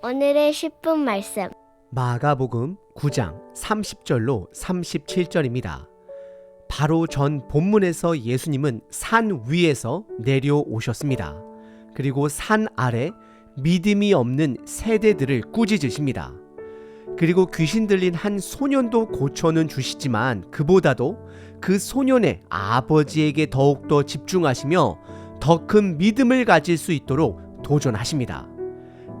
오늘의 10분 말씀. 마가복음 9장 30절로 37절입니다. 바로 전 본문에서 예수님은 산 위에서 내려오셨습니다. 그리고 산 아래 믿음이 없는 세대들을 꾸짖으십니다. 그리고 귀신 들린 한 소년도 고쳐는 주시지만 그보다도 그 소년의 아버지에게 더욱더 집중하시며 더 큰 믿음을 가질 수 있도록 도전하십니다.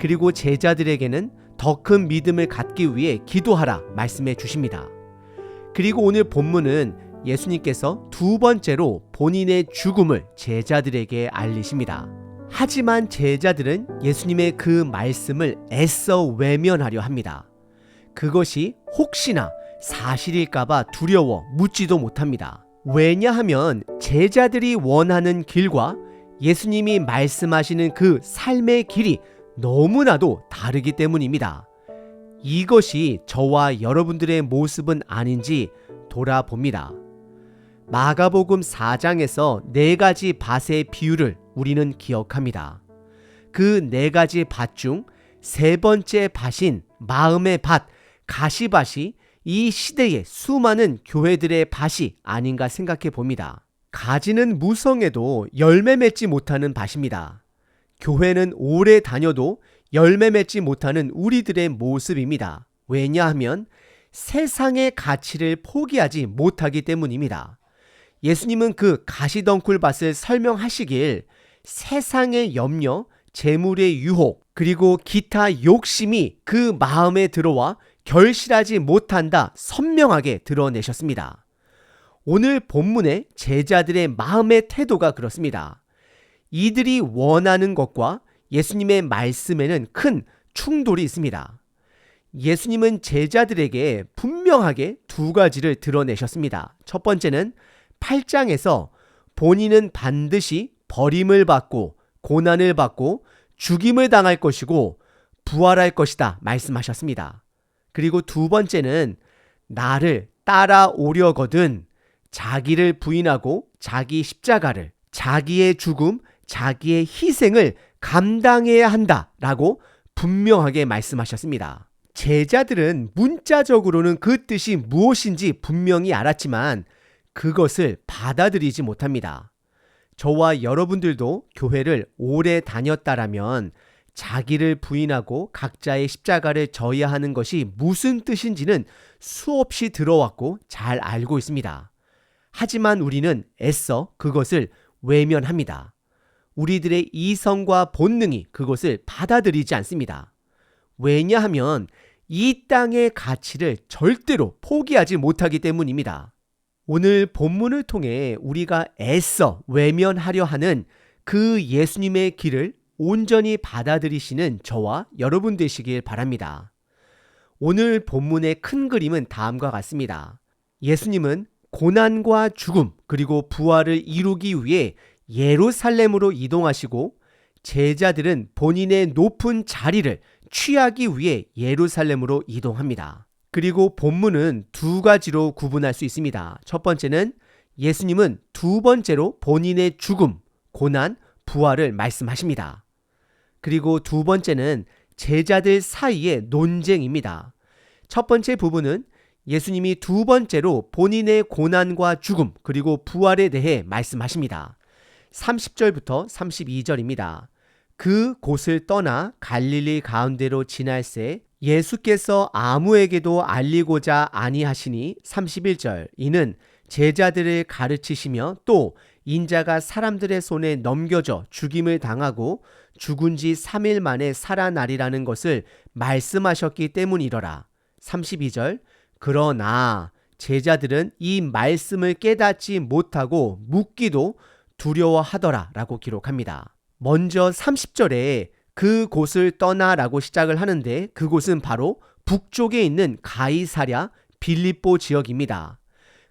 그리고 제자들에게는 더 큰 믿음을 갖기 위해 기도하라 말씀해 주십니다. 그리고 오늘 본문은 예수님께서 두 번째로 본인의 죽음을 제자들에게 알리십니다. 하지만 제자들은 예수님의 그 말씀을 애써 외면하려 합니다. 그것이 혹시나 사실일까봐 두려워 묻지도 못합니다. 왜냐하면 제자들이 원하는 길과 예수님이 말씀하시는 그 삶의 길이 너무나도 다르기 때문입니다. 이것이 저와 여러분들의 모습은 아닌지 돌아봅니다. 마가복음 4장에서 4가지 밭의 비유를 우리는 기억합니다. 그 4가지 밭 중 3번째 밭인 마음의 밭, 가시밭이 이 시대의 수많은 교회들의 밭이 아닌가 생각해 봅니다. 가지는 무성해도 열매 맺지 못하는 밭입니다. 교회는 오래 다녀도 열매 맺지 못하는 우리들의 모습입니다. 왜냐하면 세상의 가치를 포기하지 못하기 때문입니다. 예수님은 그 가시덩굴 밭을 설명하시길 세상의 염려, 재물의 유혹, 그리고 기타 욕심이 그 마음에 들어와 결실하지 못한다 선명하게 드러내셨습니다. 오늘 본문의 제자들의 마음의 태도가 그렇습니다. 이들이 원하는 것과 예수님의 말씀에는 큰 충돌이 있습니다. 예수님은 제자들에게 분명하게 2가지를 드러내셨습니다. 첫 번째는 8장에서 본인은 반드시 버림을 받고 고난을 받고 죽임을 당할 것이고 부활할 것이다 말씀하셨습니다. 그리고 2번째는 나를 따라오려거든 자기를 부인하고 자기 십자가를, 자기의 죽음, 자기의 희생을 감당해야 한다라고 분명하게 말씀하셨습니다. 제자들은 문자적으로는 그 뜻이 무엇인지 분명히 알았지만 그것을 받아들이지 못합니다. 저와 여러분들도 교회를 오래 다녔다라면 자기를 부인하고 각자의 십자가를 져야 하는 것이 무슨 뜻인지는 수없이 들어왔고 잘 알고 있습니다. 하지만 우리는 애써 그것을 외면합니다. 우리들의 이성과 본능이 그것을 받아들이지 않습니다. 왜냐하면 이 땅의 가치를 절대로 포기하지 못하기 때문입니다. 오늘 본문을 통해 우리가 애써 외면하려 하는 그 예수님의 길을 온전히 받아들이시는 저와 여러분 되시길 바랍니다. 오늘 본문의 큰 그림은 다음과 같습니다. 예수님은 고난과 죽음 그리고 부활을 이루기 위해 예루살렘으로 이동하시고 제자들은 본인의 높은 자리를 취하기 위해 예루살렘으로 이동합니다. 그리고 본문은 2가지로 구분할 수 있습니다. 첫 번째는 예수님은 2번째로 본인의 죽음, 고난, 부활을 말씀하십니다. 그리고 2번째는 제자들 사이의 논쟁입니다. 첫 번째 부분은 예수님이 2번째로 본인의 고난과 죽음 그리고 부활에 대해 말씀하십니다. 30절부터 32절입니다. 그 곳을 떠나 갈릴리 가운데로 지날새 예수께서 아무에게도 알리고자 아니하시니 31절 이는 제자들을 가르치시며 또 인자가 사람들의 손에 넘겨져 죽임을 당하고 죽은 지 3일 만에 살아나리라는 것을 말씀하셨기 때문이러라. 32절 그러나 제자들은 이 말씀을 깨닫지 못하고 묻기도 두려워하더라 라고 기록합니다. 먼저 30절에 그 곳을 떠나라고 시작을 하는데 그곳은 바로 북쪽에 있는 가이사랴 빌립보 지역입니다.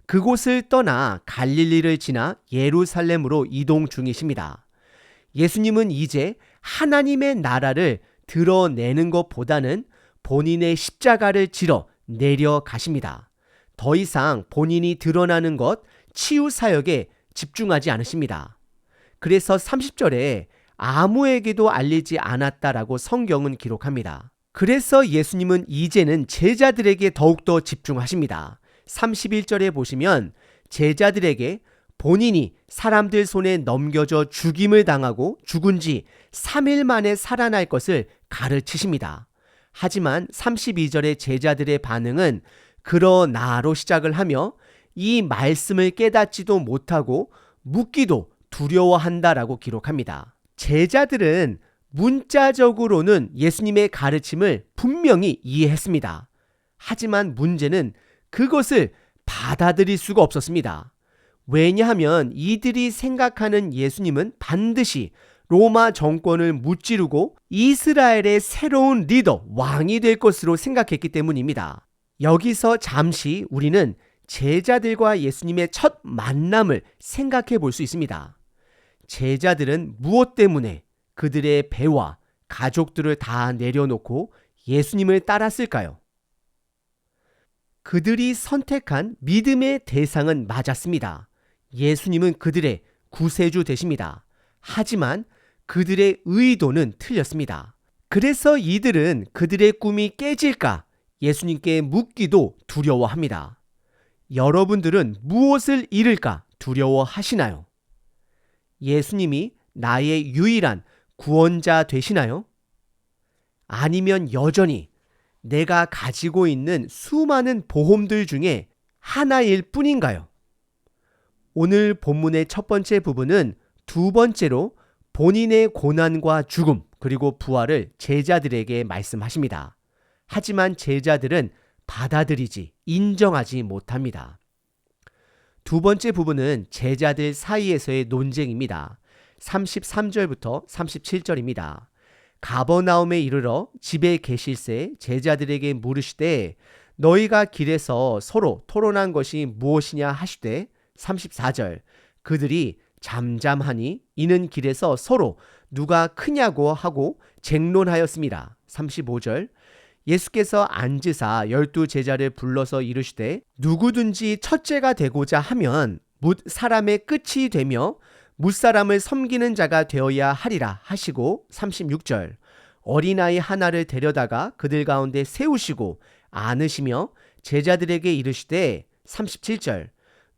그곳을 떠나 갈릴리를 지나 예루살렘으로 이동 중이십니다. 예수님은 이제 하나님의 나라를 드러내는 것보다는 본인의 십자가를 지러 내려가십니다. 더 이상 본인이 드러나는 것, 치유 사역에 집중하지 않으십니다. 그래서 30절에 아무에게도 알리지 않았다라고 성경은 기록합니다. 그래서 예수님은 이제는 제자들에게 더욱더 집중하십니다. 31절에 보시면 제자들에게 본인이 사람들 손에 넘겨져 죽임을 당하고 죽은 지 3일 만에 살아날 것을 가르치십니다. 하지만 32절의 제자들의 반응은 그러나로 시작을 하며 이 말씀을 깨닫지도 못하고 묻기도 두려워한다라고 기록합니다. 제자들은 문자적으로는 예수님의 가르침을 분명히 이해했습니다. 하지만 문제는 그것을 받아들일 수가 없었습니다. 왜냐하면 이들이 생각하는 예수님은 반드시 로마 정권을 무찌르고 이스라엘의 새로운 리더, 왕이 될 것으로 생각했기 때문입니다. 여기서 잠시 우리는 제자들과 예수님의 첫 만남을 생각해 볼 수 있습니다. 제자들은 무엇 때문에 그들의 배와 가족들을 다 내려놓고 예수님을 따랐을까요? 그들이 선택한 믿음의 대상은 맞았습니다. 예수님은 그들의 구세주 되십니다. 하지만 그들의 의도는 틀렸습니다. 그래서 이들은 그들의 꿈이 깨질까 예수님께 묻기도 두려워합니다. 여러분들은 무엇을 잃을까 두려워하시나요? 예수님이 나의 유일한 구원자 되시나요? 아니면 여전히 내가 가지고 있는 수많은 보험들 중에 하나일 뿐인가요? 오늘 본문의 첫 번째 부분은 두 번째로 본인의 고난과 죽음 그리고 부활을 제자들에게 말씀하십니다. 하지만 제자들은 받아들이지, 인정하지 못합니다. 두 번째 부분은 제자들 사이에서의 논쟁입니다. 33절부터 37절입니다. 가버나움에 이르러 집에 계실새 제자들에게 물으시되 너희가 길에서 서로 토론한 것이 무엇이냐 하시되 34절 그들이 잠잠하니 이는 길에서 서로 누가 크냐고 하고 쟁론하였습니다. 35절 예수께서 앉으사 12 제자를 불러서 이르시되 누구든지 첫째가 되고자 하면 뭇 사람의 끝이 되며 뭇 사람을 섬기는 자가 되어야 하리라 하시고 36절 어린아이 하나를 데려다가 그들 가운데 세우시고 안으시며 제자들에게 이르시되 37절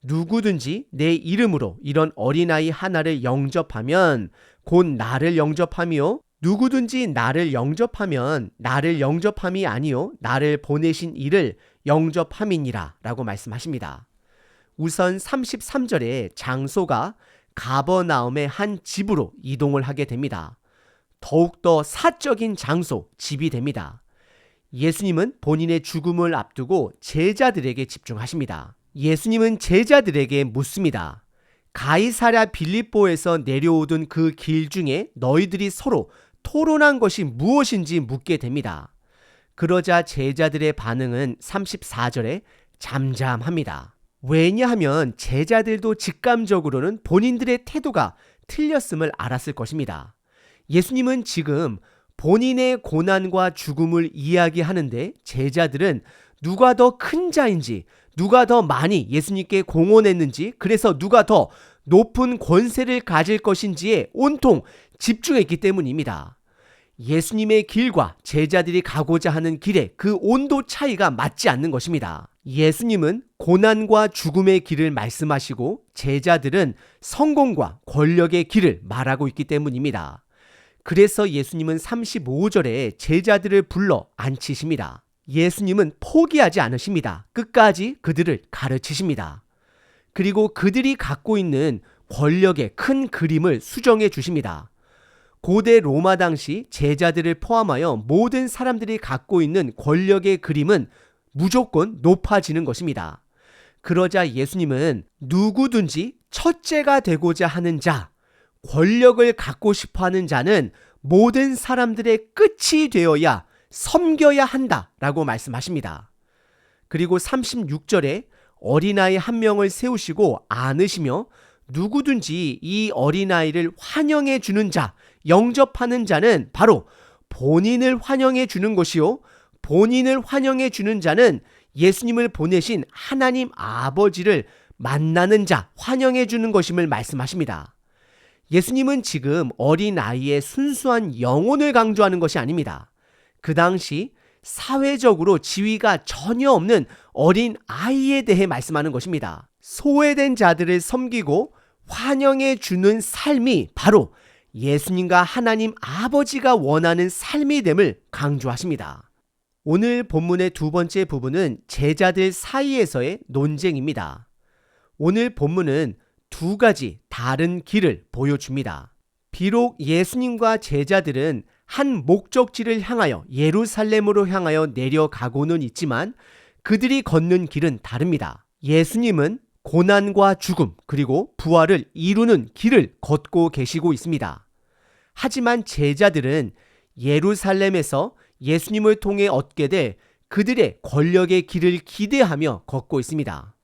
누구든지 내 이름으로 이런 어린아이 하나를 영접하면 곧 나를 영접하며 누구든지 나를 영접하면 나를 영접함이 아니요 나를 보내신 이를 영접함이니라 라고 말씀하십니다. 우선 33절에 장소가 가버나움의 한 집으로 이동을 하게 됩니다. 더욱더 사적인 장소, 집이 됩니다. 예수님은 본인의 죽음을 앞두고 제자들에게 집중하십니다. 예수님은 제자들에게 묻습니다. 가이사랴 빌립보에서 내려오던 그 길 중에 너희들이 서로 토론한 것이 무엇인지 묻게 됩니다. 그러자 제자들의 반응은 34절에 잠잠합니다. 왜냐하면 제자들도 직감적으로는 본인들의 태도가 틀렸음을 알았을 것입니다. 예수님은 지금 본인의 고난과 죽음을 이야기하는데 제자들은 누가 더 큰 자인지 누가 더 많이 예수님께 공헌했는지 그래서 누가 더 높은 권세를 가질 것인지에 온통 집중했기 때문입니다. 예수님의 길과 제자들이 가고자 하는 길의 그 온도 차이가 맞지 않는 것입니다. 예수님은 고난과 죽음의 길을 말씀하시고 제자들은 성공과 권력의 길을 말하고 있기 때문입니다. 그래서 예수님은 35절에 제자들을 불러 앉히십니다. 예수님은 포기하지 않으십니다. 끝까지 그들을 가르치십니다. 그리고 그들이 갖고 있는 권력의 큰 그림을 수정해 주십니다. 고대 로마 당시 제자들을 포함하여 모든 사람들이 갖고 있는 권력의 그림은 무조건 높아지는 것입니다. 그러자 예수님은 누구든지 첫째가 되고자 하는 자, 권력을 갖고 싶어 하는 자는 모든 사람들의 끝이 되어야 섬겨야 한다라고 말씀하십니다. 그리고 36절에 어린아이 한 명을 세우시고 안으시며 누구든지 이 어린아이를 환영해 주는 자, 영접하는 자는 바로 본인을 환영해 주는 것이요. 본인을 환영해 주는 자는 예수님을 보내신 하나님 아버지를 만나는 자, 환영해 주는 것임을 말씀하십니다. 예수님은 지금 어린아이의 순수한 영혼을 강조하는 것이 아닙니다. 그 당시 사회적으로 지위가 전혀 없는 어린아이에 대해 말씀하는 것입니다. 소외된 자들을 섬기고 환영해 주는 삶이 바로 예수님과 하나님 아버지가 원하는 삶이 됨을 강조하십니다. 오늘 본문의 두 번째 부분은 제자들 사이에서의 논쟁입니다. 오늘 본문은 두 가지 다른 길을 보여줍니다. 비록 예수님과 제자들은 한 목적지를 향하여 예루살렘으로 향하여 내려가고는 있지만 그들이 걷는 길은 다릅니다. 예수님은 고난과 죽음 그리고 부활을 이루는 길을 걷고 계시고 있습니다. 하지만 제자들은 예루살렘에서 예수님을 통해 얻게 될 그들의 권력의 길을 기대하며 걷고 있습니다.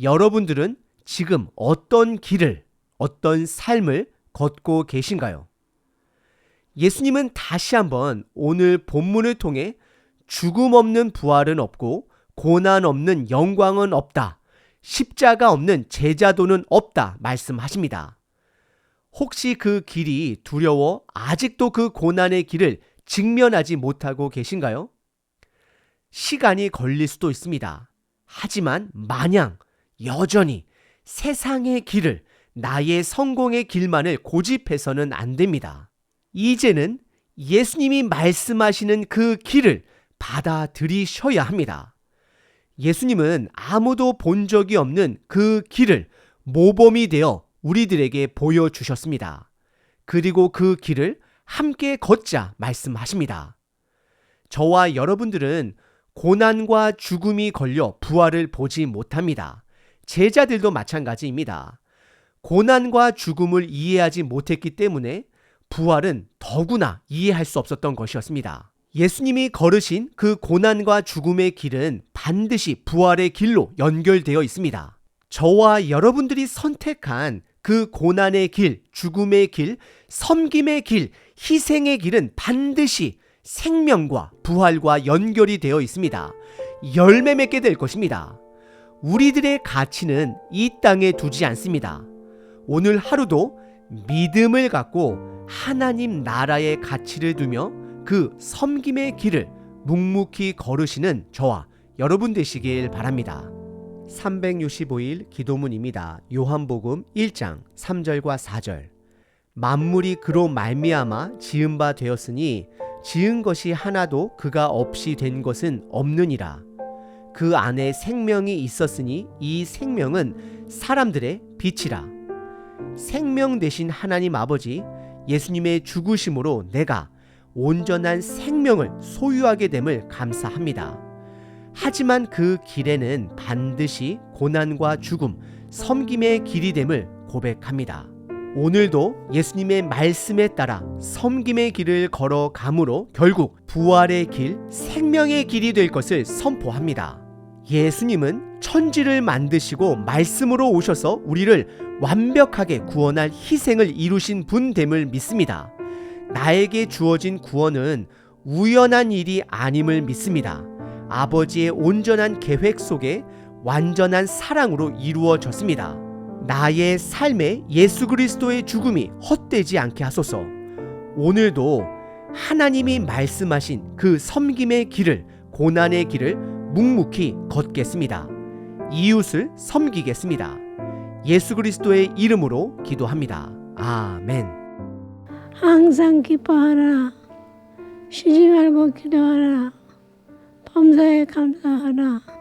여러분들은 지금 어떤 길을, 어떤 삶을 걷고 계신가요? 예수님은 다시 한번 오늘 본문을 통해 죽음 없는 부활은 없고 고난 없는 영광은 없다. 십자가 없는 제자도는 없다 말씀하십니다. 혹시 그 길이 두려워 아직도 그 고난의 길을 직면하지 못하고 계신가요? 시간이 걸릴 수도 있습니다. 하지만 마냥 여전히 세상의 길을, 나의 성공의 길만을 고집해서는 안 됩니다. 이제는 예수님이 말씀하시는 그 길을 받아들이셔야 합니다. 예수님은 아무도 본 적이 없는 그 길을 모범이 되어 우리들에게 보여주셨습니다. 그리고 그 길을 함께 걷자 말씀하십니다. 저와 여러분들은 고난과 죽음이 걸려 부활을 보지 못합니다. 제자들도 마찬가지입니다. 고난과 죽음을 이해하지 못했기 때문에 부활은 더구나 이해할 수 없었던 것이었습니다. 예수님이 걸으신 그 고난과 죽음의 길은 반드시 부활의 길로 연결되어 있습니다. 저와 여러분들이 선택한 그 고난의 길, 죽음의 길, 섬김의 길, 희생의 길은 반드시 생명과 부활과 연결이 되어 있습니다. 열매 맺게 될 것입니다. 우리들의 가치는 이 땅에 두지 않습니다. 오늘 하루도 믿음을 갖고 하나님 나라의 가치를 두며 그 섬김의 길을 묵묵히 걸으시는 저와 여러분 되시길 바랍니다. 365일 기도문입니다. 요한복음 1장 3절과 4절. 만물이 그로 말미암아 지은 바 되었으니 지은 것이 하나도 그가 없이 된 것은 없느니라. 그 안에 생명이 있었으니 이 생명은 사람들의 빛이라. 생명 되신 하나님 아버지 예수님의 죽으심으로 내가 온전한 생명을 소유하게 됨을 감사합니다. 하지만 그 길에는 반드시 고난과 죽음, 섬김의 길이 됨을 고백합니다. 오늘도 예수님의 말씀에 따라 섬김의 길을 걸어감으로 결국 부활의 길, 생명의 길이 될 것을 선포합니다. 예수님은 천지를 만드시고 말씀으로 오셔서 우리를 완벽하게 구원할 희생을 이루신 분됨을 믿습니다. 나에게 주어진 구원은 우연한 일이 아님을 믿습니다. 아버지의 온전한 계획 속에 완전한 사랑으로 이루어졌습니다. 나의 삶에 예수 그리스도의 죽음이 헛되지 않게 하소서. 오늘도 하나님이 말씀하신 그 섬김의 길을, 고난의 길을 묵묵히 걷겠습니다. 이웃을 섬기겠습니다. 예수 그리스도의 이름으로 기도합니다. 아멘. 항상 기뻐하라. 쉬지 말고 기도하라. 범사에 감사하라.